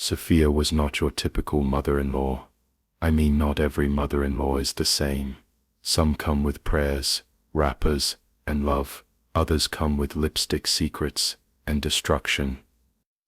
Sophia was not your typical mother-in-law. I mean, not every mother-in-law is the same. Some come with prayers, wrappers, and love. Others come with lipstick secrets and destruction.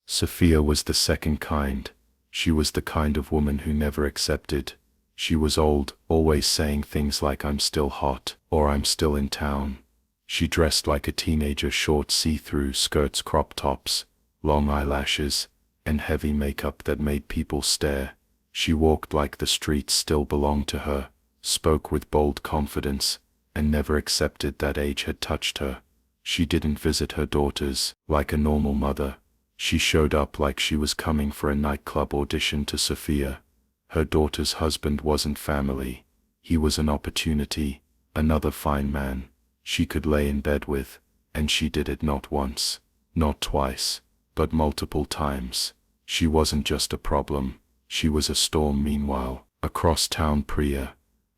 Sophia was the second kind. She was the kind of woman who never accepted. She was old, always saying things like "I'm still hot" or "I'm still in town." She dressed like a teenager, short see-through skirts, crop tops, long eyelashes, and heavy makeup that made people stare. She walked like the streets still belonged to her, spoke with bold confidence, and never accepted that age had touched her. She didn't visit her daughters like a normal mother. She showed up like she was coming for a nightclub audition. To Sophia, her daughter's husband wasn't family. He was an opportunity, another fine man she could lay in bed with, and she did it not once, not twice, but multiple times. She wasn't just a problem, she was a storm. Meanwhile, across town, Priya,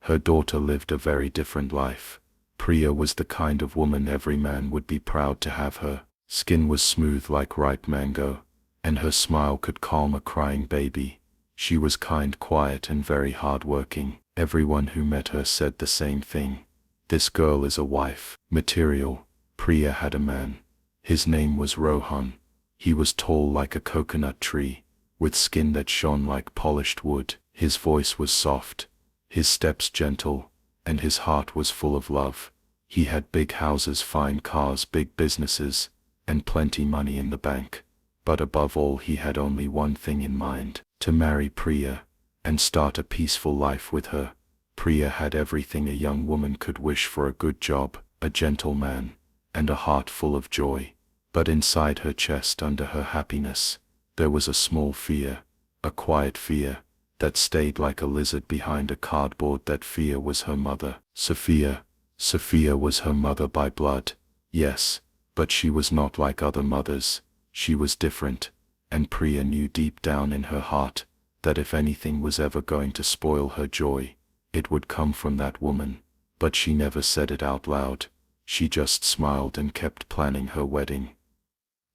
her daughter, lived a very different life. Priya was the kind of woman every man would be proud to have. Her skin was smooth like ripe mango, and her smile could calm a crying baby. She was kind, quiet, and very hard-working. Everyone who met her said the same thing. This girl is a wife material. Priya had a man. His name was Rohan. He was tall like a coconut tree, with skin that shone like polished wood. His voice was soft, his steps gentle, and his heart was full of love. He had big houses, fine cars, big businesses, and plenty money in the bank. But above all, he had only one thing in mind: to marry Priya and start a peaceful life with her. Priya had everything a young woman could wish for: a good job, a gentle man, and a heart full of joy. But inside her chest, under her happiness, there was a small fear, a quiet fear, that stayed like a lizard behind a cardboard. That fear was her mother. Sophia was her mother by blood, yes, but she was not like other mothers. She was different, and Priya knew deep down in her heart that if anything was ever going to spoil her joy, it would come from that woman. But she never said it out loud. She just smiled and kept planning her wedding.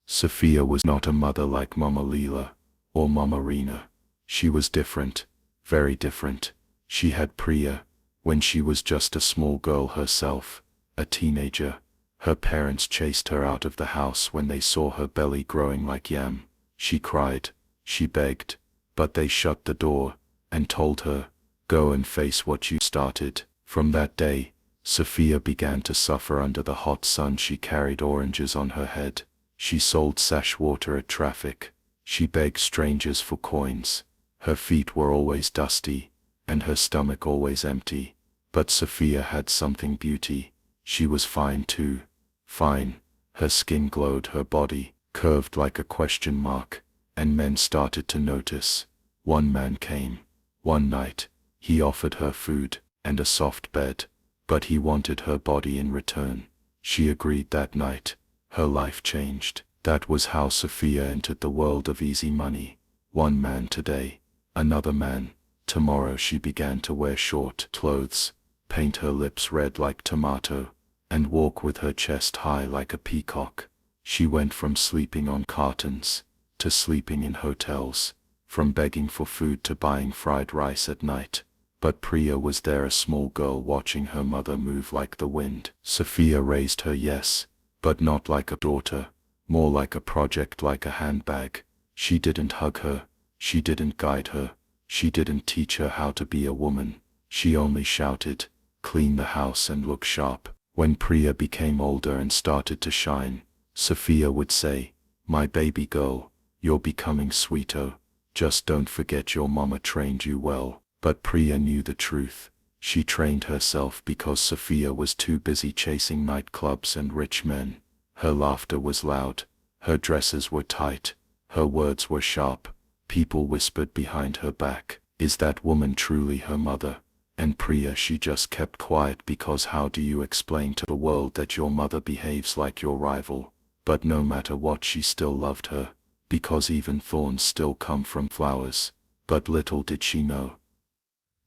Sophia was not a mother like Mama Leela or Mama Reena. She was different, very different. She had Priya when she was just a small girl herself, a teenager. Her parents chased her out of the house when they saw her belly growing like yam. She cried, she begged, but they shut the door and told her, "Go and face what you started." From that day, Sophia began to suffer under the hot sun. She carried oranges on her head. She sold sash water at traffic. She begged strangers for coins. Her feet were always dusty, and her stomach always empty. But Sophia had something: beauty. She was fine too. Fine. Her skin glowed, her body curved like a question mark, and men started to notice. One man came. One night, he offered her food and a soft bed, but he wanted her body in return. She agreed that night. Her life changed. That was how Sophia entered the world of easy money. One man today, another man tomorrow. She began to wear short clothes, paint her lips red like tomato, and walk with her chest high like a peacock. She went from sleeping on cartons to sleeping in hotels, from begging for food to buying fried rice at night. But Priya was there, a small girl watching her mother move like the wind. Sophia raised her, yes, but not like a daughter, more like a project, like a handbag. She didn't hug her, she didn't guide her, she didn't teach her how to be a woman. She only shouted, "Clean the house and look sharp." When Priya became older and started to shine, Sophia would say, "My baby girl, you're becoming sweeter. Just don't forget your mama trained you well." But Priya knew the truth. She trained herself because Sophia was too busy chasing nightclubs and rich men. Her laughter was loud, her dresses were tight, her words were sharp. People whispered behind her back, "Is that woman truly her mother?" And Priya, she just kept quiet, because how do you explain to the world that your mother behaves like your rival? But no matter what, she still loved her, because even thorns still come from flowers. But little did she know,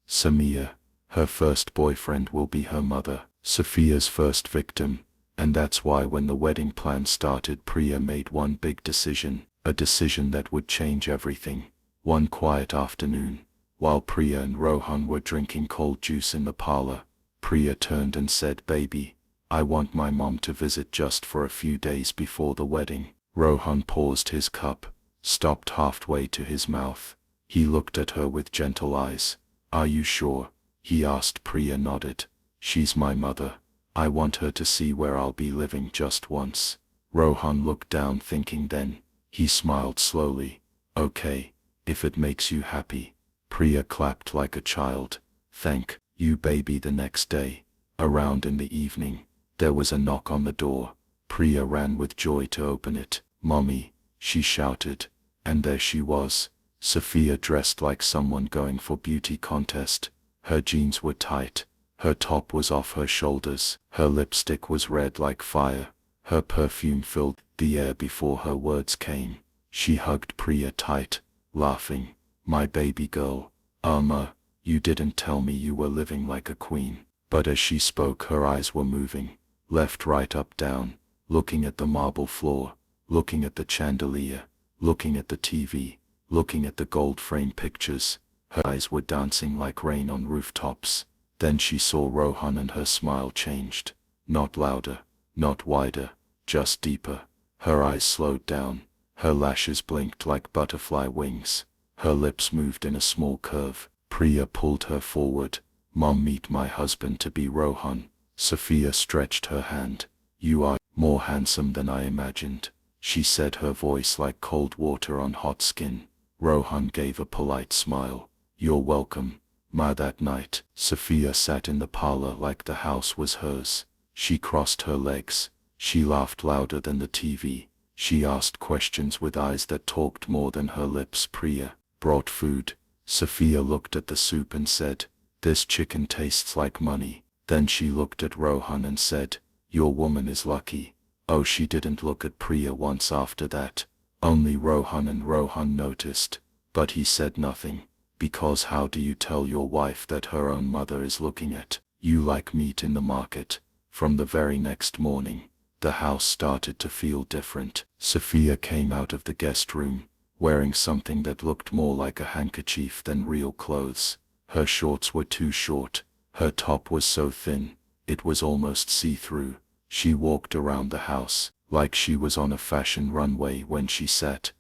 Samir, her first boyfriend, will be her mother, Sophia's first victim. And that's why when the wedding plan started, Priya made one big decision, a decision that would change everything. One quiet afternoon, while Priya and Rohan were drinking cold juice in the parlor, Priya turned and said, "Baby, I want my mom to visit just for a few days before the wedding." Rohan paused his cup, stopped halfway to his mouth. He looked at her with gentle eyes. "Are you sure?" he asked. Priya nodded. "She's my mother. I want her to see where I'll be living just once." Rohan looked down thinking, then he smiled slowly. "Okay, if it makes you happy." Priya clapped like a child. "Thank you, baby." The next day, around in the evening, there was a knock on the door. Priya ran with joy to open it. "Mommy," she shouted, and there she was, Sophia, dressed like someone going for beauty contest. Her jeans were tight, her top was off her shoulders, her lipstick was red like fire, her perfume filled the air before her words came. She hugged Priya tight, laughing. "My baby girl, Irma, you didn't tell me you were living like a queen." But as she spoke, her eyes were moving, left, right, up, down, looking at the marble floor, looking at the chandelier, looking at the TV, looking at the gold frame pictures. Her eyes were dancing like rain on rooftops. Then she saw Rohan and her smile changed. Not louder, not wider, just deeper. Her eyes slowed down, her lashes blinked like butterfly wings, her lips moved in a small curve. Priya pulled her forward. "Mom, meet my husband-to-be, Rohan." Sophia stretched her hand. "You are more handsome than I imagined," she said, her voice like cold water on hot skin. Rohan gave a polite smile. "You're welcome, Ma." That night, Sophia sat in the parlor like the house was hers. She crossed her legs. She laughed louder than the TV. She asked questions with eyes that talked more than her lips. Priya brought food. Sophia looked at the soup and said, "This chicken tastes like money." Then she looked at Rohan and said, "Your woman is lucky." Oh, she didn't look at Priya once after that. Only Rohan, and Rohan noticed. But he said nothing, because how do you tell your wife that her own mother is looking at you like meat in the market? From the very next morning, the house started to feel different. Sophia came out of the guest room, wearing something that looked more like a handkerchief than real clothes. Her shorts were too short, her top was so thin, it was almost see-through. She walked around the house, like she was on a fashion runway. When she sat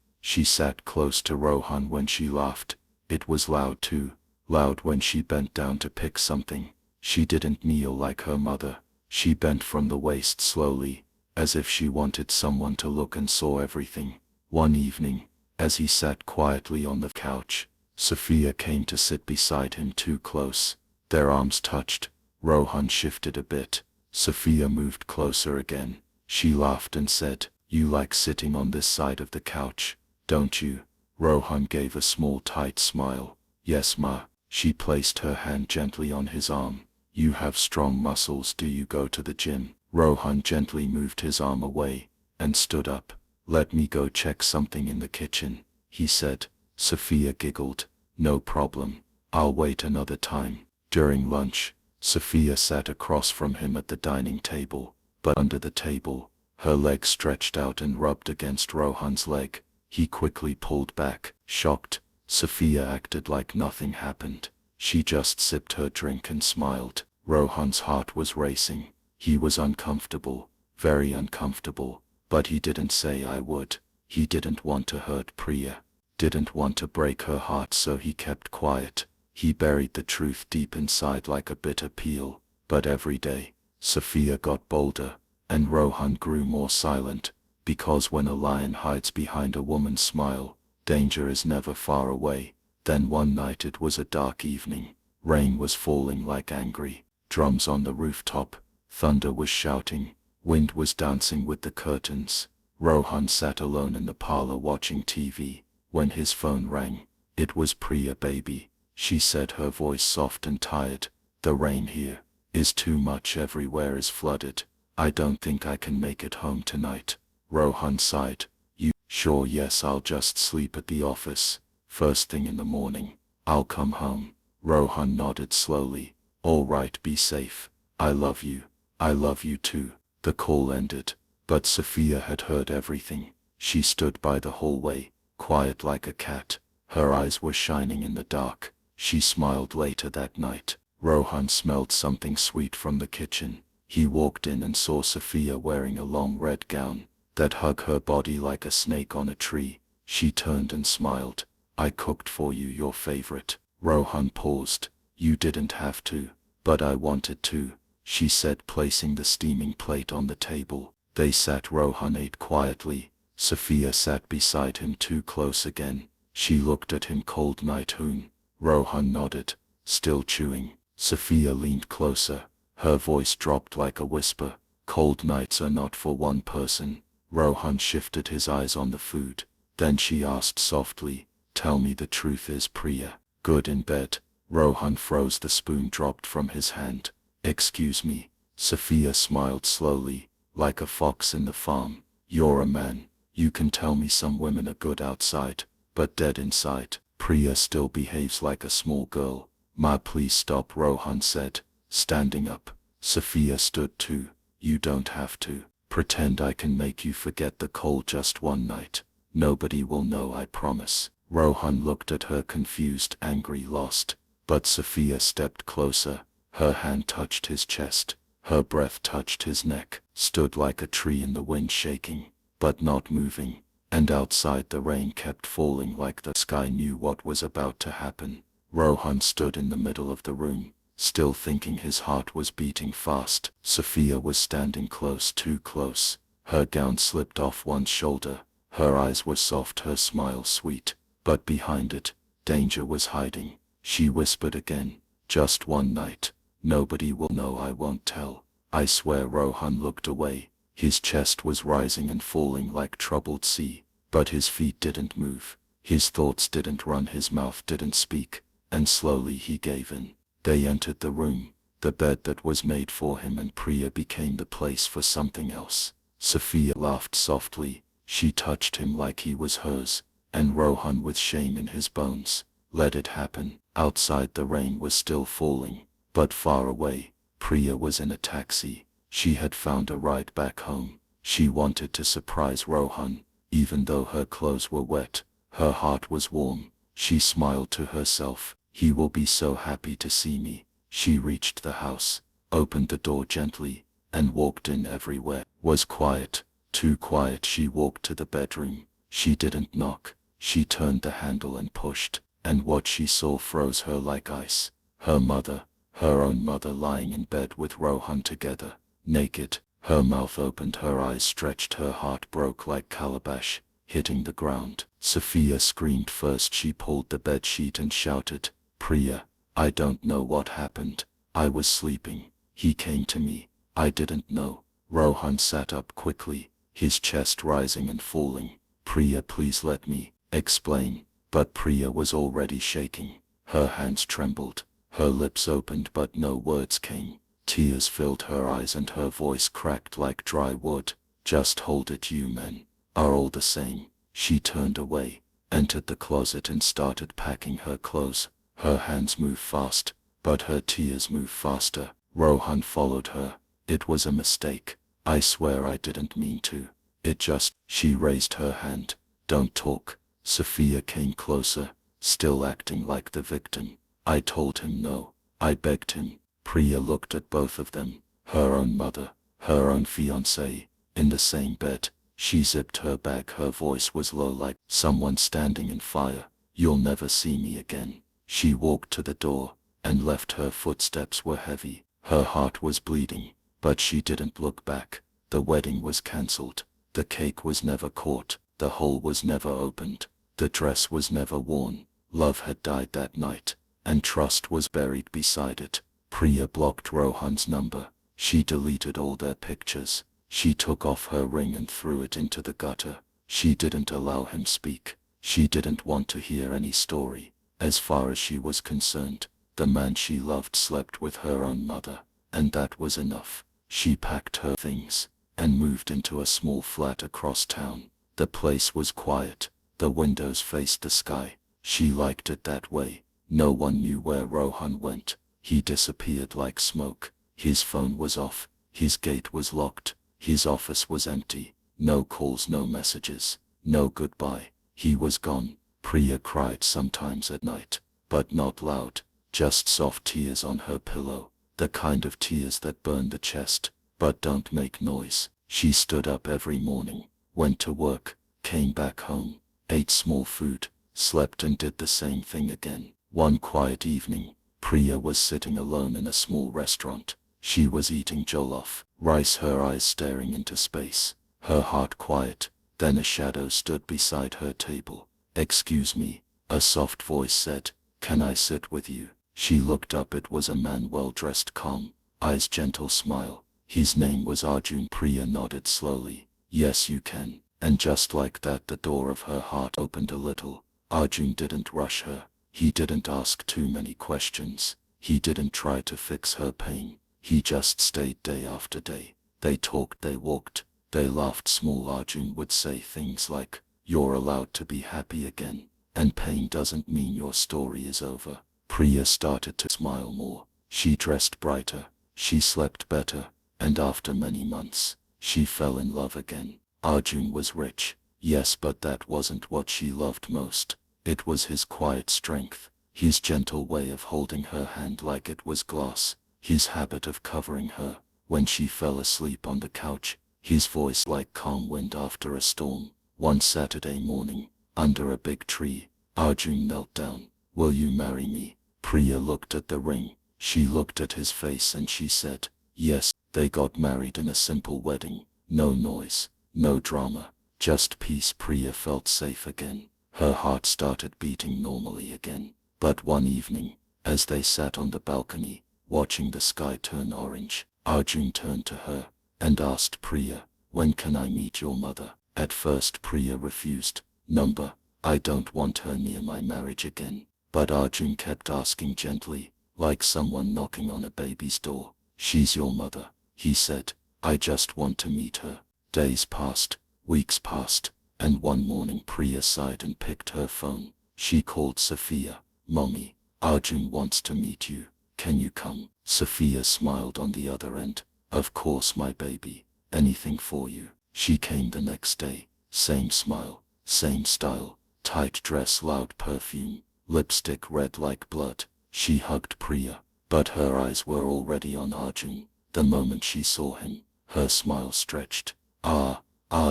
close to Rohan. When she laughed, it was loud too, loud. When she bent down to pick something, she didn't kneel like her mother. She bent from the waist slowly, as if she wanted someone to look and saw everything. One evening, as he sat quietly on the couch, Sophia came to sit beside him too close. Their arms touched. Rohan shifted a bit. Sophia moved closer again. She laughed and said, "You like sitting on this side of the couch, don't you?" Rohan gave a small tight smile. "Yes, Ma." She placed her hand gently on his arm. "You have strong muscles. Do you go to the gym?" Rohan gently moved his arm away and stood up. "Let me go check something in the kitchen," he said. Sophia giggled. "No problem. I'll wait another time." During lunch, Sophia sat across from him at the dining table, but under the table, her leg stretched out and rubbed against Rohan's leg. He quickly pulled back. Shocked, Sophia acted like nothing happened. She just sipped her drink and smiled. Rohan's heart was racing. He was uncomfortable, very uncomfortable, but he didn't say "I would." He didn't want to hurt Priya, didn't want to break her heart, so he kept quiet. He buried the truth deep inside like a bitter peel. But every day, Sophia got bolder, and Rohan grew more silent, because when a lion hides behind a woman's smile, danger is never far away. Then one night, it was a dark evening. Rain was falling like angry drums on the rooftop. Thunder was shouting. Wind was dancing with the curtains. Rohan sat alone in the parlor watching TV, when his phone rang. It was Priya. "Baby," she said, her voice soft and tired. "The rain here is too much. Everywhere is flooded. I don't think I can make it home tonight." Rohan sighed. "You sure?" "Yes, I'll just sleep at the office. First thing in the morning, I'll come home." Rohan nodded slowly. "All right, be safe. I love you." "I love you too." The call ended, but Sophia had heard everything. She stood by the hallway, quiet like a cat, Her eyes were shining in the dark. She smiled later that night. Rohan smelled something sweet from the kitchen. He walked in and saw Sophia wearing a long red gown that hugged her body like a snake on a tree. She turned and smiled. "I cooked for you your favorite." Rohan paused. "You didn't have to, but I wanted to," she said, placing the steaming plate on the table. They sat. Rohan ate quietly. Sophia sat beside him, too close again. She looked at him. "Cold night, Hoon?" Rohan nodded, still chewing. Sophia leaned closer. Her voice dropped like a whisper. "Cold nights are not for one person." Rohan shifted his eyes on the food. Then she asked softly, "Tell me the truth, is Priya good in bed?" Rohan froze. The spoon dropped from his hand. "Excuse me." Sophia smiled slowly, like a fox in the farm. "You're a man. You can tell me some women are good outside, but dead inside. Priya still behaves like a small girl." "Ma, please stop," Rohan said, standing up. Sophia stood too. "You don't have to. Pretend I can make you forget the cold just one night. Nobody will know, I promise." Rohan looked at her, confused, angry, lost. But Sophia stepped closer. Her hand touched his chest. Her breath touched his neck. Stood like a tree in the wind, shaking, but not moving. And outside the rain kept falling like the sky knew what was about to happen. Rohan stood in the middle of the room, still thinking. His heart was beating fast. Sophia was standing close, too close. Her gown slipped off one shoulder. Her eyes were soft, her smile sweet. But behind it, danger was hiding. She whispered again, "Just one night. Nobody will know, I won't tell. I swear." Rohan looked away. His chest was rising and falling like troubled sea. But his feet didn't move. His thoughts didn't run. His mouth didn't speak. And slowly he gave in. They entered the room, the bed that was made for him, and Priya became the place for something else. Sophia laughed softly. She touched him like he was hers. And Rohan, with shame in his bones, let it happen. Outside the rain was still falling, but far away. Priya was in a taxi. She had found a ride back home. She wanted to surprise Rohan, even though her clothes were wet. Her heart was warm. She smiled to herself. "He will be so happy to see me." She reached the house, opened the door gently, and walked in. Everywhere was quiet, too quiet. She walked to the bedroom. She didn't knock. She turned the handle and pushed, and what she saw froze her like ice. Her mother, her own mother, lying in bed with Rohan together, naked. Her mouth opened, her eyes stretched, her heart broke like calabash, hitting the ground. Sophia screamed first. She pulled the bedsheet and shouted, "Priya, I don't know what happened. I was sleeping. He came to me. I didn't know." Rohan sat up quickly, his chest rising and falling. "Priya, please let me explain." But Priya was already shaking. Her hands trembled. Her lips opened but no words came. Tears filled her eyes and her voice cracked like dry wood. "Just hold it. You men are all the same." She turned away, entered the closet and started packing her clothes. Her hands moved fast, but her tears moved faster. Rohan followed her. "It was a mistake. I swear I didn't mean to. It just..." She raised her hand. "Don't talk." Sophia came closer, still acting like the victim. "I told him no. I begged him." Priya looked at both of them. Her own mother, her own fiancé, in the same bed. She zipped her bag. Her voice was low like someone standing in fire. "You'll never see me again." She walked to the door, and left. Her footsteps were heavy. Her heart was bleeding, but she didn't look back. The wedding was cancelled. The cake was never caught. The hole was never opened. The dress was never worn. Love had died that night, and trust was buried beside it. Priya blocked Rohan's number. She deleted all their pictures. She took off her ring and threw it into the gutter. She didn't allow him speak. She didn't want to hear any story. As far as she was concerned, the man she loved slept with her own mother, and that was enough. She packed her things and moved into a small flat across town. The place was quiet. The windows faced the sky. She liked it that way. No one knew where Rohan went. He disappeared like smoke. His phone was off. His gate was locked. His office was empty. No calls, no messages, no goodbye. He was gone. Priya cried sometimes at night, but not loud, just soft tears on her pillow, the kind of tears that burn the chest, but don't make noise. She stood up every morning, went to work, came back home, ate small food, slept and did the same thing again. One quiet evening, Priya was sitting alone in a small restaurant. She was eating jollof rice, her eyes staring into space, her heart quiet. Then a shadow stood beside her table. "Excuse me," a soft voice said, "can I sit with you?" She looked up. It was a man well dressed, calm, eyes gentle smile. His name was Arjun. Priya nodded slowly. "Yes, you can." And just like that, the door of her heart opened a little. Arjun didn't rush her. He didn't ask too many questions. He didn't try to fix her pain. He just stayed day after day. They talked, they walked, they laughed. Small Arjun would say things like, "You're allowed to be happy again, and pain doesn't mean your story is over." Priya started to smile more. She dressed brighter, she slept better, and after many months, she fell in love again. Arjun was rich, yes, but that wasn't what she loved most. It was his quiet strength, his gentle way of holding her hand like it was glass, his habit of covering her when she fell asleep on the couch, his voice like calm wind after a storm. One Saturday morning, under a big tree, Arjun knelt down. "Will you marry me?" Priya looked at the ring, she looked at his face, and she said, "Yes." They got married in a simple wedding. No noise, no drama, just peace. Priya felt safe again. Her heart started beating normally again. But one evening, as they sat on the balcony, watching the sky turn orange, Arjun turned to her and asked Priya, "When can I meet your mother?" At first Priya refused. "Number, I don't want her near my marriage again." But Arjun kept asking gently, like someone knocking on a baby's door. "She's your mother," he said. "I just want to meet her." Days passed, weeks passed, and one morning Priya sighed and picked her phone. She called Sophia. "Mommy, Arjun wants to meet you. Can you come?" Sophia smiled on the other end. "Of course, my baby. Anything for you." She came the next day. Same smile, same style, tight dress, loud perfume, lipstick red like blood. She hugged Priya, but her eyes were already on Arjun. The moment she saw him, her smile stretched.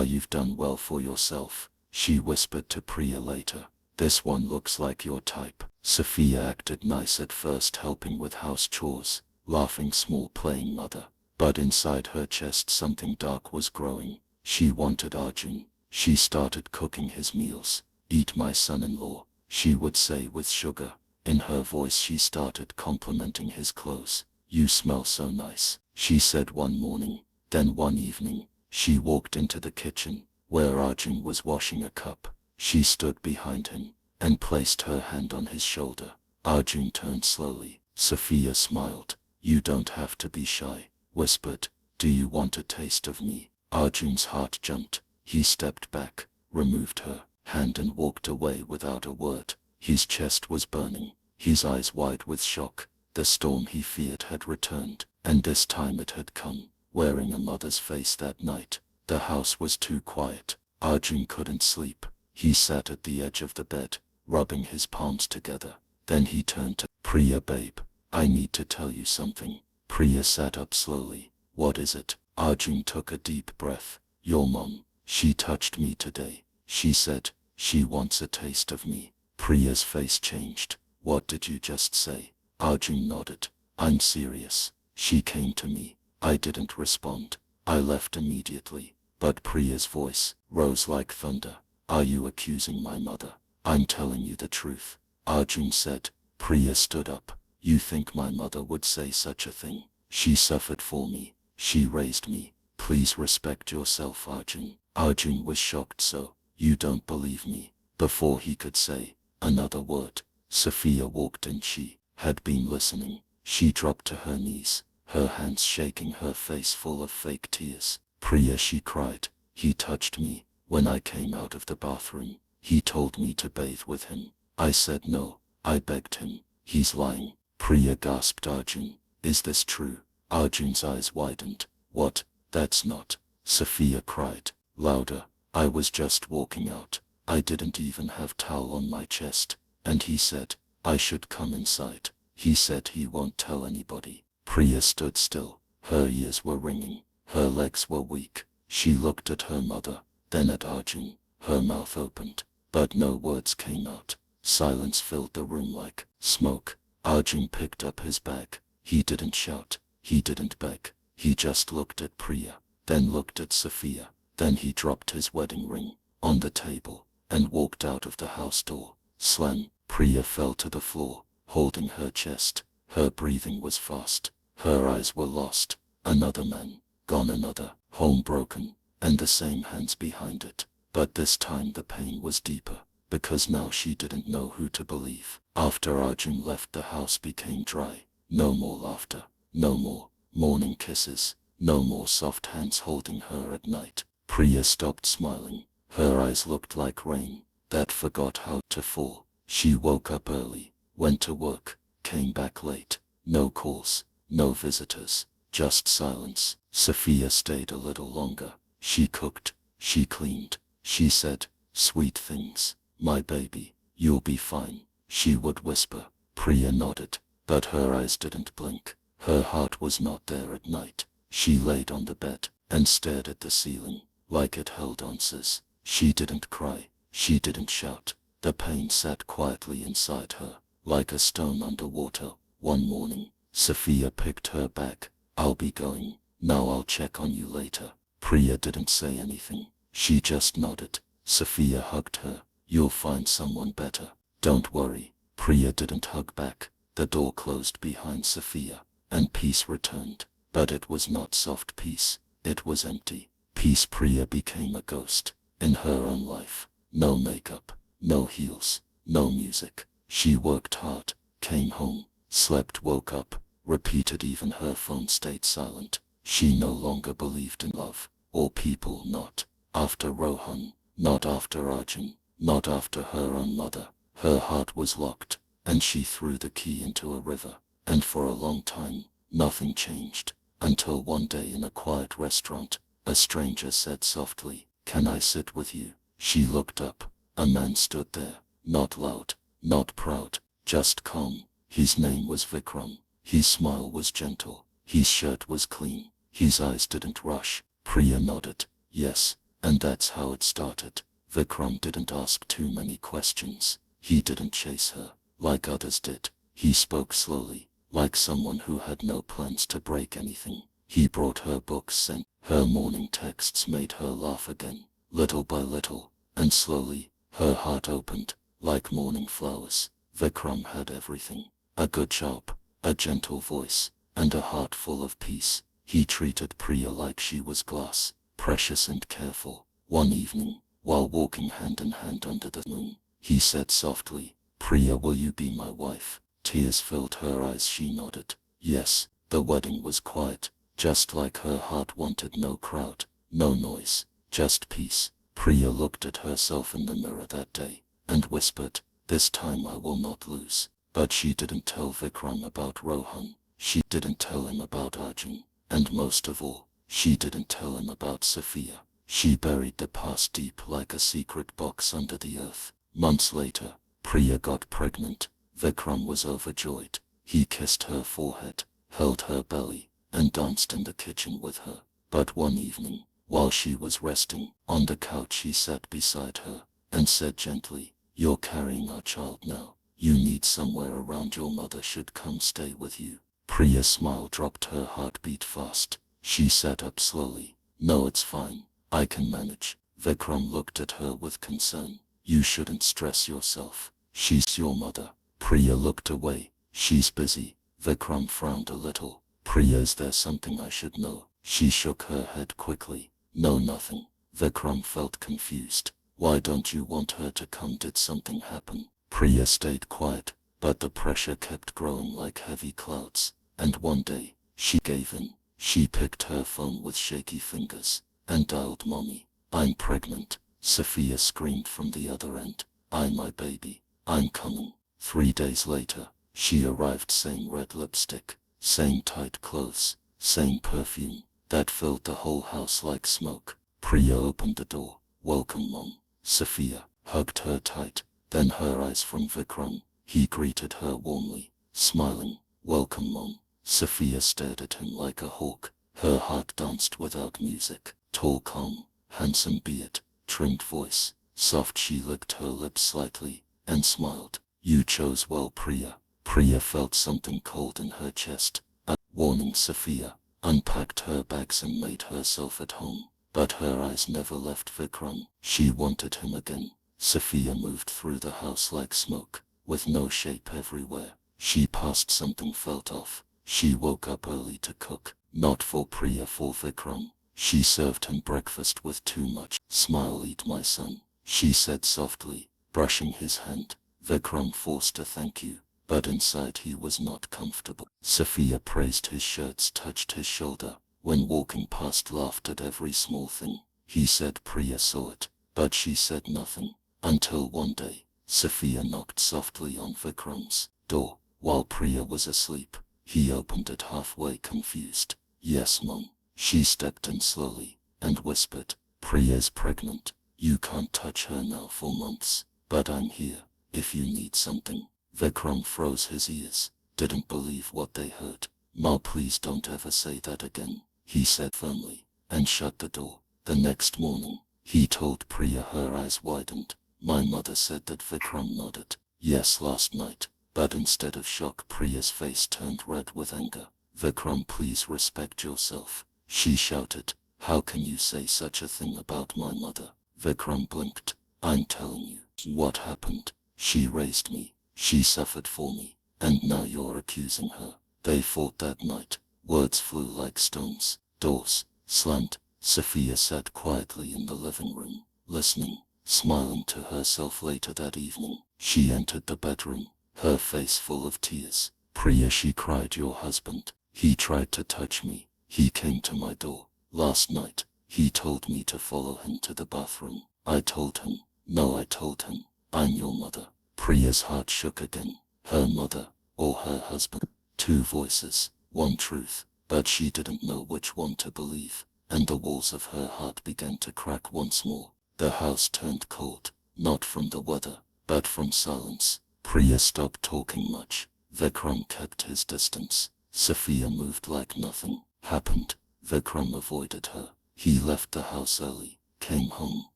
You've done well for yourself," she whispered to Priya later. "This one looks like your type." Sophia acted nice at first, helping with house chores, laughing small, playing mother. But inside her chest something dark was growing. She wanted Arjun. She started cooking his meals. "Eat, my son-in-law," she would say with sugar. In her voice she started complimenting his clothes. "You smell so nice," she said one morning. Then one evening, she walked into the kitchen, where Arjun was washing a cup. She stood behind him, and placed her hand on his shoulder. Arjun turned slowly. Sophia smiled. "You don't have to be shy," whispered. "Do you want a taste of me?" Arjun's heart jumped. He stepped back, removed her hand and walked away without a word. His chest was burning, his eyes wide with shock. The storm he feared had returned, and this time it had come, wearing a mother's face. That night, the house was too quiet. Arjun couldn't sleep. He sat at the edge of the bed, rubbing his palms together. Then he turned to Priya. "Babe, I need to tell you something." Priya sat up slowly. "What is it?" Arjun took a deep breath. "Your mom, she touched me today," she said. "She wants a taste of me." Priya's face changed. "What did you just say?" Arjun nodded. "I'm serious. She came to me." I didn't respond. I left immediately. But Priya's voice rose like thunder. "Are you accusing my mother?" "I'm telling you the truth," Arjun said. Priya stood up. "You think my mother would say such a thing? She suffered for me. She raised me. Please respect yourself, Arjun." Arjun was shocked. "So, you don't believe me?" Before he could say another word, Sophia walked in. She had been listening. She dropped to her knees, her hands shaking, her face full of fake tears. "Priya," she cried, "he touched me when I came out of the bathroom. He told me to bathe with him. I said no. I begged him. He's lying." Priya gasped. "Arjun, is this true?" Arjun's eyes widened. "What? That's not." Sophia cried, louder. "I was just walking out. I didn't even have towel on my chest, and he said I should come inside. He said he won't tell anybody. Priya stood still. Her ears were ringing. Her legs were weak. She looked at her mother, then at Arjun. Her mouth opened, but no words came out. Silence filled the room like smoke. Arjun picked up his bag. He didn't shout. He didn't beg. He just looked at Priya, then looked at Sophia. Then he dropped his wedding ring on the table and walked out of the house door. Slam! Priya fell to the floor, holding her chest. Her breathing was fast. Her eyes were lost. Another man, gone, another home broken, and the same hands behind it. But this time the pain was deeper, because now she didn't know who to believe. After Arjun left, the house became dry. No more laughter, no more morning kisses, no more soft hands holding her at night. Priya stopped smiling. Her eyes looked like rain that forgot how to fall. She woke up early, went to work, came back late. No calls, no visitors, just silence. Sophia stayed a little longer. She cooked, she cleaned, she said sweet things. My baby, you'll be fine, she would whisper. Priya nodded, but her eyes didn't blink. Her heart was not there at night. She laid on the bed and stared at the ceiling like it held answers. She didn't cry, she didn't shout. The pain sat quietly inside her, like a stone underwater. One morning, Sophia picked her bag. I'll be going, now I'll check on you later. Priya didn't say anything. She just nodded. Sophia hugged her. You'll find someone better. Don't worry. Priya didn't hug back. The door closed behind Sophia, and peace returned. But it was not soft peace. It was empty peace. Priya became a ghost in her own life. No makeup, no heels, no music. She worked hard, came home, slept, woke up, repeated. Even her phone stayed silent. She no longer believed in love or people. Not after Rohan, not after Arjun, not after her own mother. Her heart was locked, and she threw the key into a river. And for a long time, nothing changed, until one day in a quiet restaurant, a stranger said softly, "Can I sit with you?" She looked up. A man stood there, not loud, not proud, just calm. His name was Vikram. His smile was gentle. His shirt was clean. His eyes didn't rush. Priya nodded. Yes, and that's how it started. Vikram didn't ask too many questions. He didn't chase her like others did. He spoke slowly, like someone who had no plans to break anything. He brought her books, and her morning texts made her laugh again, little by little, and slowly, her heart opened, like morning flowers. Vikram had everything: a good job, a gentle voice, and a heart full of peace. He treated Priya like she was glass, precious and careful. One evening, while walking hand in hand under the moon, he said softly, "Priya, will you be my wife?" Tears filled her eyes. She nodded. Yes. The wedding was quiet, just like her heart wanted. No crowd, no noise, just peace. Priya looked at herself in the mirror that day, and whispered, "This time I will not lose." But she didn't tell Vikram about Rohan. She didn't tell him about Arjun. And most of all, she didn't tell him about Sophia. She buried the past deep like a secret box under the earth. Months later, Priya got pregnant. Vikram was overjoyed. He kissed her forehead, held her belly, and danced in the kitchen with her. But one evening, while she was resting on the couch, he sat beside her and said gently, "You're carrying our child now. You need somewhere around. Your mother should come stay with you." Priya's smile dropped. Her heart beat fast. She sat up slowly. "No, it's fine. I can manage." Vikram looked at her with concern. "You shouldn't stress yourself. She's your mother." Priya looked away. "She's busy." Vikram frowned a little. "Priya, is there something I should know?" She shook her head quickly. "No, nothing." Vikram felt confused. "Why don't you want her to come? Did something happen?" Priya stayed quiet, but the pressure kept growing like heavy clouds. And one day, she gave in. She picked her phone with shaky fingers and dialed. "Mommy, I'm pregnant." Sophia screamed from the other end. My baby, I'm coming." 3 days later, she arrived. Same red lipstick, same tight clothes, same perfume that filled the whole house like smoke. Priya opened the door. "Welcome, Mom." Sophia, hugged her tight, then her eyes from Vikram. He greeted her warmly, smiling. "Welcome, Mom." Sophia stared at him like a hawk. Her heart danced without music. Tall, calm, handsome beard, trimmed voice, soft. She licked her lips slightly, and smiled. "You chose well, Priya." Priya felt something cold in her chest. A warning. Sophia unpacked her bags and made herself at home. But her eyes never left Vikram. She wanted him again. Sophia moved through the house like smoke, with no shape everywhere. She passed, something felt off. She woke up early to cook, not for Priya, for Vikram. She served him breakfast with too much. "Smile, eat, my son," she said softly, brushing his hand. Vikram forced a thank you, but inside he was not comfortable. Sophia praised his shirts, touched his shoulder. When walking past, laughed at every small thing. He said Priya saw it, but she said nothing. Until one day, Sophia knocked softly on Vikram's door while Priya was asleep. He opened it halfway, confused. "Yes, Mom." She stepped in slowly and whispered, "Priya's pregnant. You can't touch her now for months, but I'm here if you need something." Vikram froze his ears, didn't believe what they heard. "Ma, please don't ever say that again," he said firmly, and shut the door. The next morning, he told Priya. Her eyes widened. "My mother said that." Vikram nodded. "Yes, last night." But instead of shock, Priya's face turned red with anger. "Vikram, please respect yourself," she shouted. "How can you say such a thing about my mother?" Vikram blinked. "I'm telling you what happened. She raised me. She suffered for me. And now you're accusing her." They fought that night. Words flew like stones. Doors slammed. Sophia sat quietly in the living room, listening, smiling to herself. Later that evening, she entered the bedroom, her face full of tears. "Priya," she cried, "your husband, he tried to touch me. He came to my door last night. He told me to follow him to the bathroom. I told him, no, I told him, I'm your mother." Priya's heart shook again. Her mother, or her husband? Two voices, one truth, but she didn't know which one to believe, and the walls of her heart began to crack once more. The house turned cold, not from the weather, but from silence. Priya stopped talking much. Vikram kept his distance. Sophia moved like nothing happened. Vikram avoided her. He left the house early, came home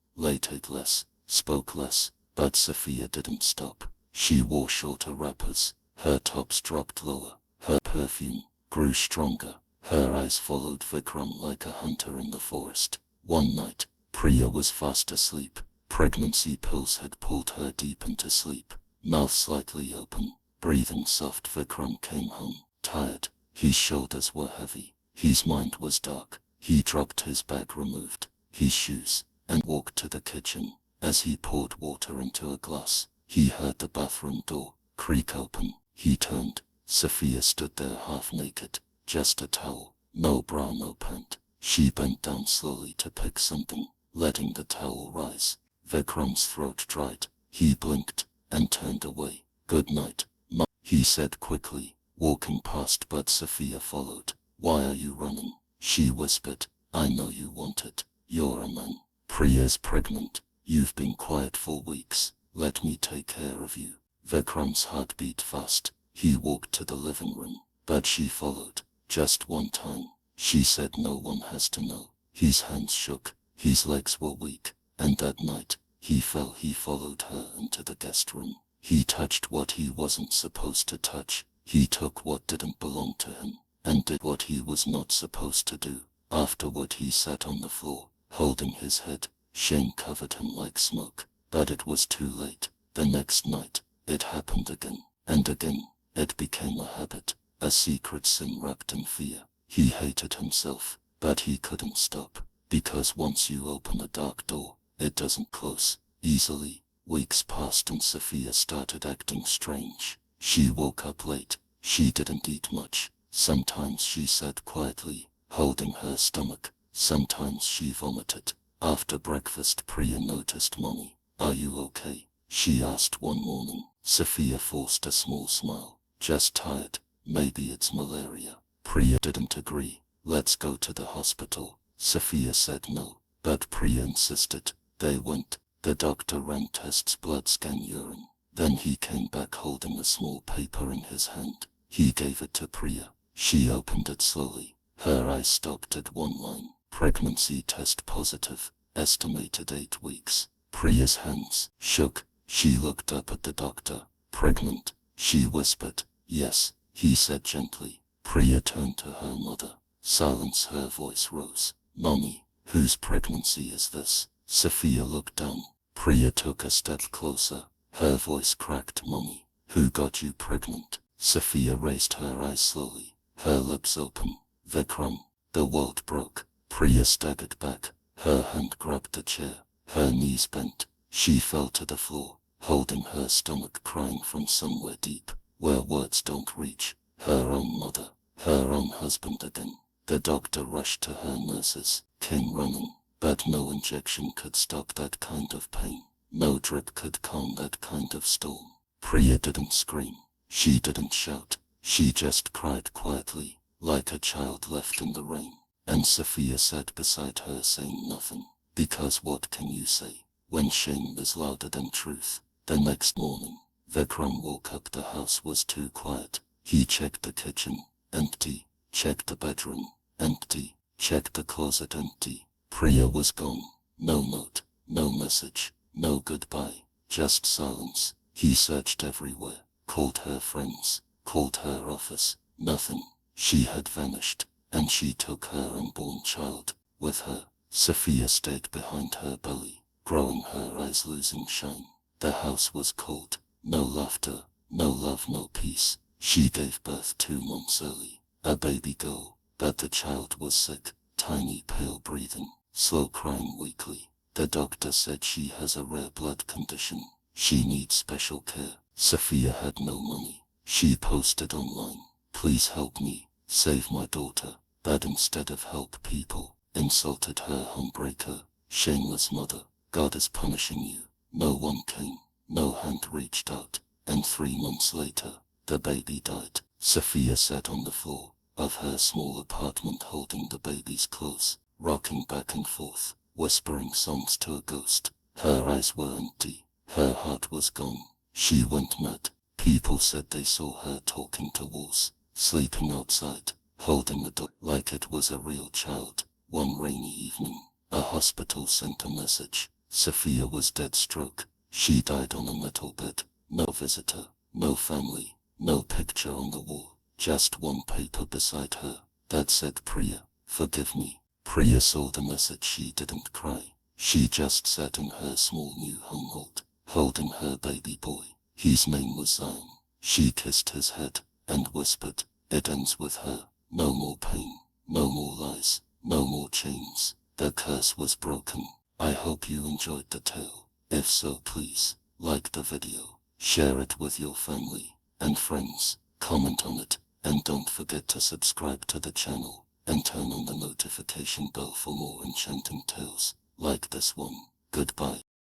late, ate less, spoke less, but Sophia didn't stop. She wore shorter wrappers. Her tops dropped lower. Her perfume grew stronger. Her eyes followed Vikram like a hunter in the forest. One night, Priya was fast asleep. Pregnancy pills had pulled her deep into sleep. Mouth slightly open, breathing soft. Vikram came home, tired. His shoulders were heavy. His mind was dark. He dropped his bag, removed his shoes, and walked to the kitchen. As he poured water into a glass, he heard the bathroom door creak open. He turned. Sophia stood there half naked, just a towel, no bra, no pant. She bent down slowly to pick something, letting the towel rise. Vikram's throat dried. He blinked and turned away. "Good night, Mom," he said quickly, walking past, but Sophia followed. "Why are you running?" she whispered. "I know you want it. You're a man. Priya's pregnant. You've been quiet for weeks. Let me take care of you." Vikram's heart beat fast. He walked to the living room, but she followed. Just one time, she said, "No one has to know." His hands shook. His legs were weak. And that night, he fell. He followed her into the guest room. He touched what he wasn't supposed to touch. He took what didn't belong to him, and did what he was not supposed to do. Afterward, he sat on the floor, holding his head. Shame covered him like smoke, but it was too late. The next night, it happened again, and again. It became a habit, a secret sin wrapped in fear. He hated himself, but he couldn't stop, because once you open a dark door, it doesn't close easily. Weeks passed and Sophia started acting strange. She woke up late. She didn't eat much. Sometimes she sat quietly, holding her stomach. Sometimes she vomited. After breakfast, Priya noticed. "Mommy, are you okay?" she asked one morning. Sophia forced a small smile. "Just tired. Maybe it's malaria." Priya didn't agree. "Let's go to the hospital." Sophia said no, but Priya insisted. They went. The doctor ran tests, blood scan, urine. Then he came back holding a small paper in his hand. He gave it to Priya. She opened it slowly. Her eyes stopped at one line. Pregnancy test positive. Estimated 8 weeks. Priya's hands shook. She looked up at the doctor. Pregnant, she whispered. Yes, he said gently. Priya turned to her mother. Silence, her voice rose. Mommy, whose pregnancy is this? Sophia looked down. Priya took a step closer. Her voice cracked. Mommy, who got you pregnant? Sophia raised her eyes slowly. Her lips open. Vikram. The world broke. Priya staggered back. Her hand grabbed a chair. Her knees bent. She fell to the floor, holding her stomach, crying from somewhere deep, where words don't reach. Her own mother. Her own husband again. The doctor rushed to her. Nurses came running, but no injection could stop that kind of pain. No drip could calm that kind of storm. Priya didn't scream. She didn't shout. She just cried quietly, like a child left in the rain. And Sophia sat beside her saying nothing. Because what can you say when shame is louder than truth? The next morning, Vikram woke up. The house was too quiet. He checked the kitchen. Empty. Checked the bedroom. Empty. Checked the closet. Empty. Priya was gone. No note. No message. No goodbye. Just silence. He searched everywhere. Called her friends. Called her office. Nothing. She had vanished. And she took her unborn child with her. Sophia stayed behind her belly, growing her eyes, losing shine. The house was cold. No laughter. No love. No peace. She gave birth 2 months early. A baby girl. But the child was sick. Tiny, pale, breathing. Slow, crying weakly. The doctor said she has a rare blood condition. She needs special care. Sophia had no money. She posted online. Please help me. Save my daughter. But instead of help, people insulted her. Homebreaker. Shameless mother. God is punishing you. No one came. No hand reached out. And 3 months later, the baby died. Sophia sat on the floor of her small apartment holding the baby's clothes, rocking back and forth, whispering songs to a ghost. Her eyes were empty. Her heart was gone. She went mad. People said they saw her talking to walls, sleeping outside, holding a dog like it was a real child. One rainy evening, a hospital sent a message. Sophia was dead. Stroke. She died on a metal bed. No visitor, no family, no picture on the wall, just one paper beside her that said, Priya, forgive me. Priya saw the message. She didn't cry. She just sat in her small new home, holding her baby boy. His name was Zion. She kissed his head and whispered, it ends with her. No more pain, no more lies, no more chains. The curse was broken. I hope you enjoyed the tale. If so, please like the video, share it with your family and friends, comment on it, and don't forget to subscribe to the channel and turn on the notification bell for more enchanting tales like this one. Goodbye.